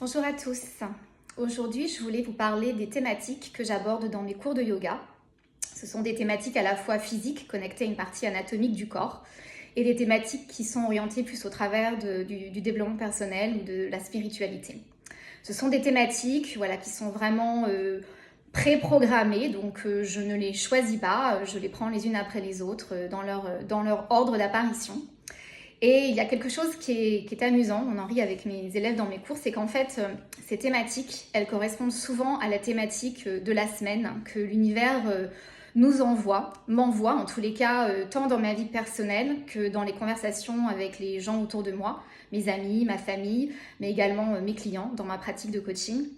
Bonjour à tous. Aujourd'hui, je voulais vous parler des thématiques que j'aborde dans mes cours de yoga. Ce sont des thématiques à la fois physiques, connectées à une partie anatomique du corps, et des thématiques qui sont orientées plus au travers du développement personnel ou de la spiritualité. Ce sont des thématiques qui sont vraiment préprogrammées, donc je ne les choisis pas, je les prends les unes après les autres dans leur ordre d'apparition. Et il y a quelque chose qui est amusant, on en rit avec mes élèves dans mes cours, c'est qu'en fait, ces thématiques, elles correspondent souvent à la thématique de la semaine que l'univers nous envoie, m'envoie en tous les cas, tant dans ma vie personnelle que dans les conversations avec les gens autour de moi, mes amis, ma famille, mais également mes clients dans ma pratique de coaching.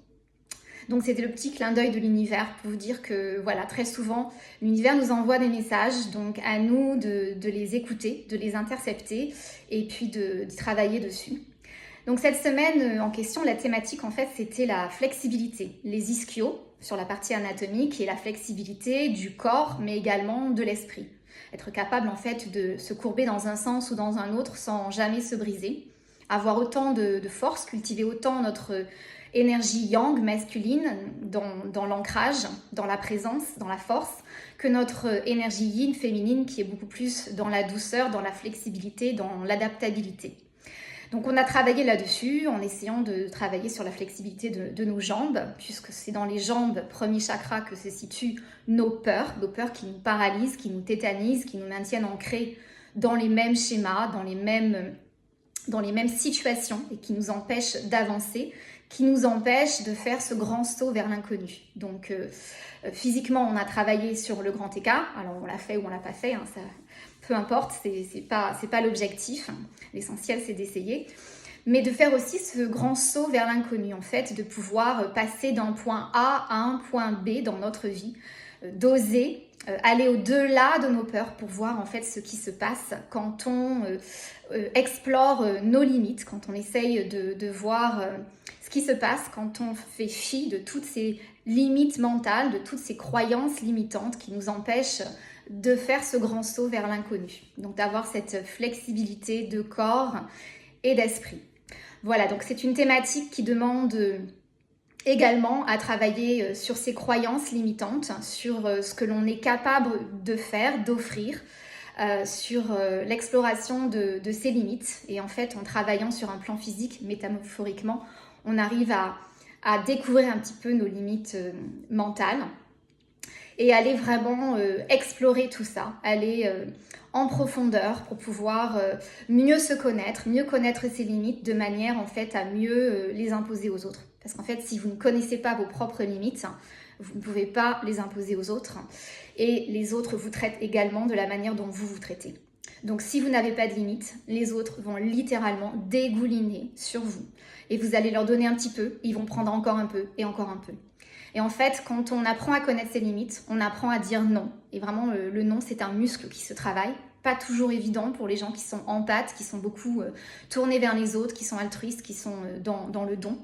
Donc c'était le petit clin d'œil de l'univers pour vous dire que voilà, très souvent, l'univers nous envoie des messages, donc à nous de les écouter, de les intercepter et puis de travailler dessus. Donc cette semaine en question, la thématique en fait, c'était la flexibilité, les ischios sur la partie anatomique et la flexibilité du corps, mais également de l'esprit. Être capable en fait de se courber dans un sens ou dans un autre sans jamais se briser, avoir autant de force, cultiver autant notre énergie yang masculine dans l'ancrage, dans la présence, dans la force, que notre énergie yin féminine qui est beaucoup plus dans la douceur, dans la flexibilité, dans l'adaptabilité. Donc on a travaillé là-dessus en essayant de travailler sur la flexibilité de nos jambes, puisque c'est dans les jambes, premier chakra, que se situent nos peurs qui nous paralysent, qui nous tétanisent, qui nous maintiennent ancrés dans les mêmes schémas, dans les mêmes situations et qui nous empêchent d'avancer, qui nous empêchent de faire ce grand saut vers l'inconnu. Donc physiquement, on a travaillé sur le grand écart. Alors on l'a fait ou on l'a pas fait, hein, ça, peu importe, c'est pas l'objectif. L'essentiel, c'est d'essayer. Mais de faire aussi ce grand saut vers l'inconnu, en fait, de pouvoir passer d'un point A à un point B dans notre vie, d'oser aller au-delà de nos peurs pour voir en fait ce qui se passe quand on explore nos limites, quand on essaye de voir ce qui se passe quand on fait fi de toutes ces limites mentales, de toutes ces croyances limitantes qui nous empêchent de faire ce grand saut vers l'inconnu. Donc d'avoir cette flexibilité de corps et d'esprit. Voilà, donc c'est une thématique qui demande également à travailler sur ses croyances limitantes, sur ce que l'on est capable de faire, d'offrir, sur l'exploration de ses limites. Et en fait, en travaillant sur un plan physique, métaphoriquement, on arrive à découvrir un petit peu nos limites mentales et aller vraiment explorer tout ça, aller en profondeur pour pouvoir mieux se connaître, mieux connaître ses limites de manière en fait à mieux les imposer aux autres. Parce qu'en fait, si vous ne connaissez pas vos propres limites, vous ne pouvez pas les imposer aux autres et les autres vous traitent également de la manière dont vous vous traitez. Donc si vous n'avez pas de limites, les autres vont littéralement dégouliner sur vous et vous allez leur donner un petit peu, ils vont prendre encore un peu et encore un peu. Et en fait, quand on apprend à connaître ses limites, on apprend à dire non. Et vraiment, le non, c'est un muscle qui se travaille. Pas toujours évident pour les gens qui sont empathes, qui sont beaucoup tournés vers les autres, qui sont altruistes, qui sont dans le don.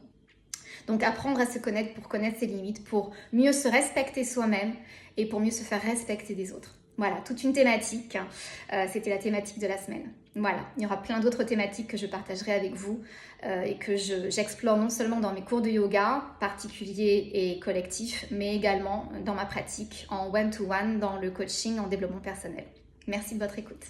Donc apprendre à se connaître pour connaître ses limites, pour mieux se respecter soi-même et pour mieux se faire respecter des autres. Voilà, toute une thématique. C'était la thématique de la semaine. Voilà, il y aura plein d'autres thématiques que je partagerai avec vous et que j'explore non seulement dans mes cours de yoga particuliers et collectifs, mais également dans ma pratique en one-to-one, dans le coaching en développement personnel. Merci de votre écoute.